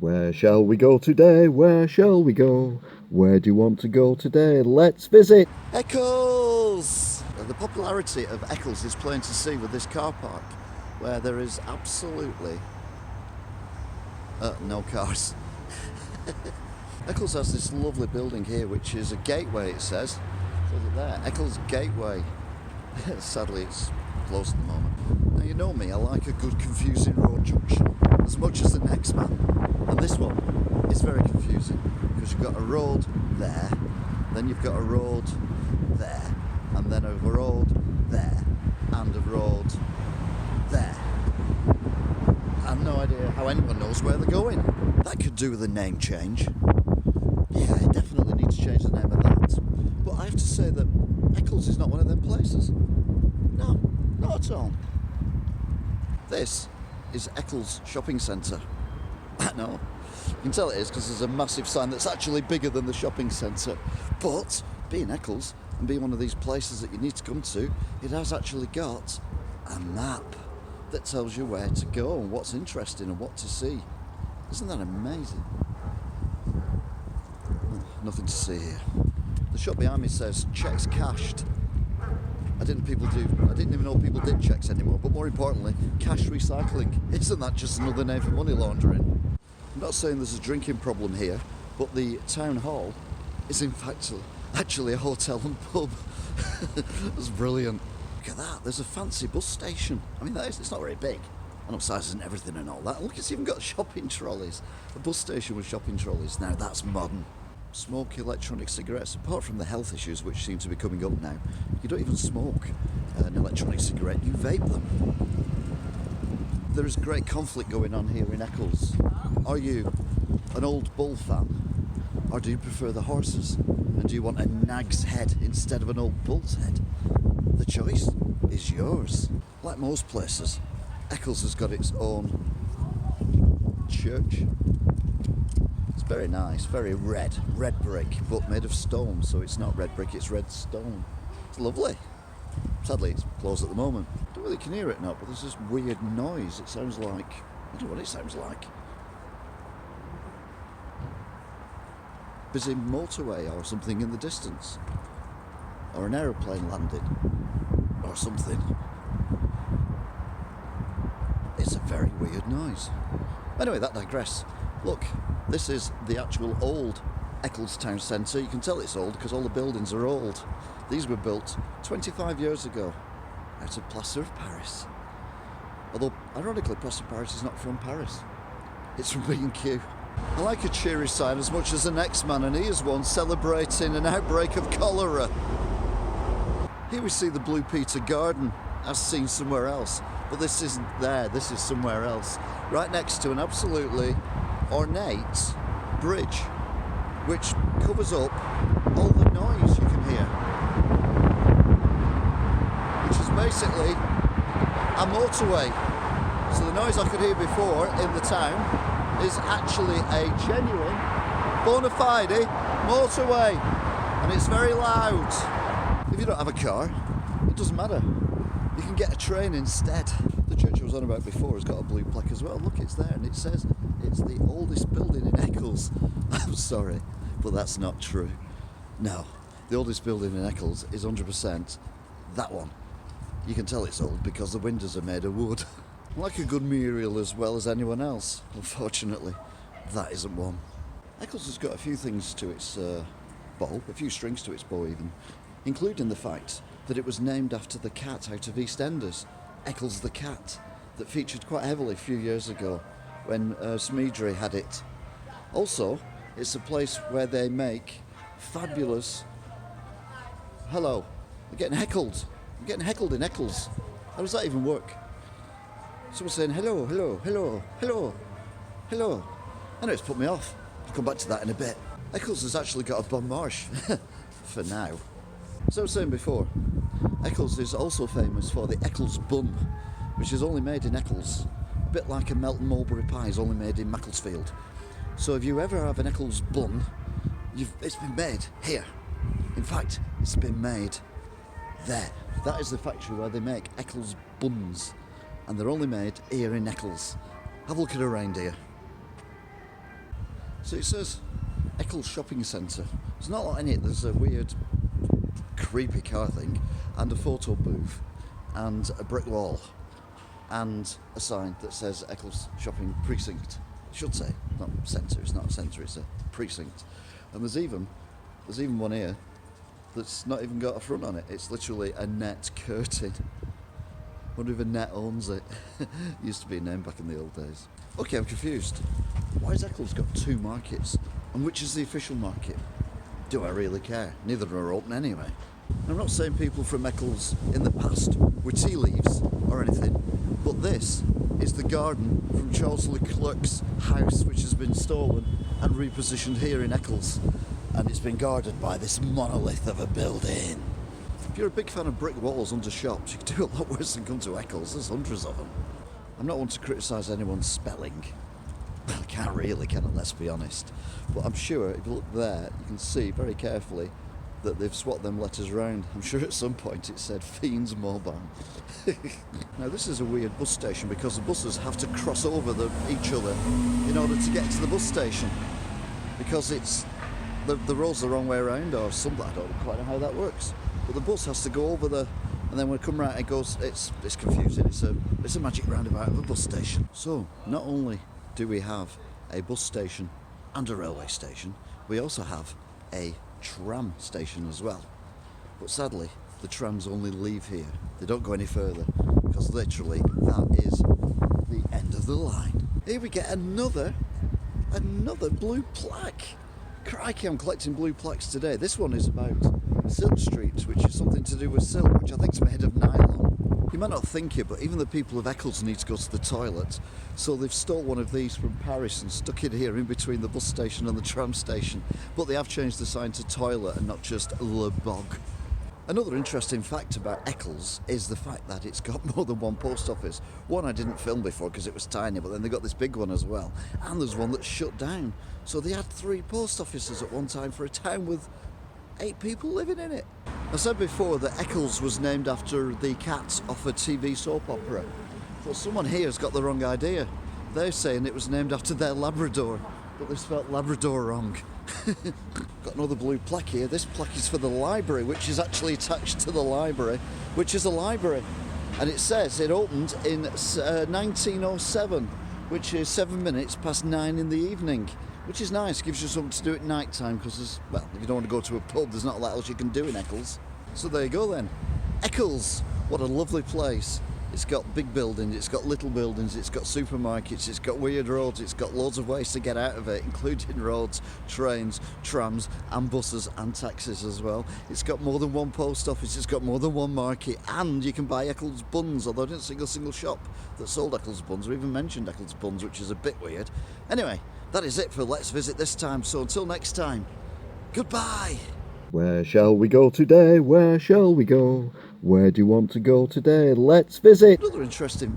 Where shall we go today? Where shall we go? Where do you want to go today? Let's visit Eccles! The popularity of Eccles is plain to see with this car park, where there is absolutely no cars. Eccles has this lovely building here, which is a gateway, it says. Says it there, Eccles Gateway. Sadly, it's closed at the moment. Now, you know me, I like a good confusing road junction, as much as the next man. And this one is very confusing, because you've got a road there, then you've got a road there, and then a road there, and a road there. I have no idea how anyone knows where they're going. That could do with a name change. Yeah, I definitely need to change the name of that. But I have to say that Eccles is not one of them places. No, not at all. This is Eccles Shopping Centre. I know. You can tell it is because there's a massive sign that's actually bigger than the shopping centre. But being Eccles and being one of these places that you need to come to, it has actually got a map that tells you where to go and what's interesting and what to see. Isn't that amazing? Nothing to see here. The shop behind me says checks cashed. I didn't even know people did checks anymore, but more importantly, cash recycling. Isn't that just another name for money laundering? I'm not saying there's a drinking problem here, but the town hall is in fact actually a hotel and pub. That's brilliant. Look at that, there's a fancy bus station. I mean, it's not very big. And upsizes and everything and all that. Look, it's even got shopping trolleys. A bus station with shopping trolleys. Now that's modern. Smoke electronic cigarettes. Apart from the health issues which seem to be coming up now, you don't even smoke an electronic cigarette, you vape them. There is great conflict going on here in Eccles. Are you an old bull fan? Or do you prefer the horses? And do you want a nag's head instead of an old bull's head? The choice is yours. Like most places, Eccles has got its own church. It's very nice, very red brick, but made of stone, so it's not red brick, it's red stone. It's lovely. Sadly, it's closed at the moment. I don't really can hear it now, but there's this weird noise. It sounds like, I don't know what it sounds like. Busy motorway or something in the distance. Or an aeroplane landing. Or something. It's a very weird noise. Anyway, that digress. Look, this is the actual old Eccles town centre. You can tell it's old because all the buildings are old. These were built 25 years ago out of plaster of Paris. Although, ironically, plaster of Paris is not from Paris. It's from B&Q. I like a cheery sign as much as the next man, and he is one celebrating an outbreak of cholera. Here we see the Blue Peter Garden, as seen somewhere else. But this isn't there, this is somewhere else. Right next to an absolutely ornate bridge, which covers up all the noise you can hear. Which is basically a motorway. So the noise I could hear before in the town is actually a genuine, bona fide motorway. And it's very loud. If you don't have a car, it doesn't matter. You can get a train instead. The church I was on about before has got a blue plaque as well. Look, it's there, and it says it's the oldest building in Eccles. I'm sorry, but that's not true. No, the oldest building in Eccles is 100% that one. You can tell it's old because the windows are made of wood. I like a good Muriel as well as anyone else. Unfortunately, that isn't one. Eccles has got a few things to its bow, a few strings to its bow even, including the fact that it was named after the cat out of EastEnders, Eccles the cat, that featured quite heavily a few years ago when Smedry had it. Also, it's a place where they make fabulous... Hello, I'm getting heckled. I'm getting heckled in Eccles. How does that even work? Someone's saying hello, hello, hello, hello, hello. I know it's put me off. I'll come back to that in a bit. Eccles has actually got a bon marche, for now. As I was saying before, Eccles is also famous for the Eccles bun, which is only made in Eccles. A bit like a Melton Mulberry pie is only made in Macclesfield. So if you ever have an Eccles bun, it's been made here. In fact, it's been made there. That is the factory where they make Eccles buns. And they're only made here in Eccles. Have a look at a reindeer. So it says Eccles Shopping Centre. There's not a lot in it. There's a weird, creepy car thing, and a photo booth, and a brick wall, and a sign that says Eccles Shopping Precinct. It should say, not centre. It's not a centre. It's a precinct. And there's even one here that's not even got a front on it. It's literally a net curtain. Wonder if a net owns it. Used to be a name back in the old days. Okay, I'm confused. Why has Eccles got two markets? And which is the official market? Do I really care? Neither are open anyway. I'm not saying people from Eccles in the past were tea leaves or anything, but this is the garden from Charles Leclerc's house, which has been stolen and repositioned here in Eccles. And it's been guarded by this monolith of a building. If you're a big fan of brick walls under shops, you can do a lot worse than come to Eccles. There's hundreds of them. I'm not one to criticise anyone's spelling. Well, I can't really, can I? Let's be honest. But I'm sure if you look there, you can see very carefully that they've swapped them letters around. I'm sure at some point it said Fiends Mobile. Now this is a weird bus station because the buses have to cross over each other in order to get to the bus station. Because it's the road's the wrong way around or something. I don't quite know how that works. But the bus has to go over and then when it comes right it goes, it's confusing. It's a magic roundabout of a bus station. So not only do we have a bus station and a railway station, we also have a tram station as well. But sadly, the trams only leave here. They don't go any further because literally that is the end of the line. Here we get another blue plaque. Crikey, I'm collecting blue plaques today. This one is about silk streets, which is something to do with silk, which I think is made of nylon. You might not think it, but even the people of Eccles need to go to the toilet. So they've stole one of these from Paris and stuck it here in between the bus station and the tram station. But they have changed the sign to toilet and not just Le Bog. Another interesting fact about Eccles is the fact that it's got more than one post office. One I didn't film before because it was tiny, but then they got this big one as well. And there's one that's shut down. So they had 3 post offices at one time for a town with 8 people living in it. I said before that Eccles was named after the cat off a TV soap opera. Well, someone here has got the wrong idea. They're saying it was named after their Labrador, but they spelt Labrador wrong. Got another blue plaque here. This plaque is for the library, which is actually attached to the library, which is a library. And it says it opened in 1907, which is 7 minutes past 9 in the evening. Which is nice, gives you something to do at night time because well, if you don't want to go to a pub, there's not a lot else you can do in Eccles. So there you go then. Eccles, what a lovely place. It's got big buildings, it's got little buildings, it's got supermarkets, it's got weird roads, it's got loads of ways to get out of it, including roads, trains, trams and buses and taxis as well. It's got more than one post office, it's got more than one market, and you can buy Eccles buns, although I didn't see a single shop that sold Eccles buns or even mentioned Eccles buns, which is a bit weird. Anyway, that is it for Let's Visit this time, so until next time, goodbye! Where shall we go today? Where shall we go? Where do you want to go today? Let's visit! Another interesting...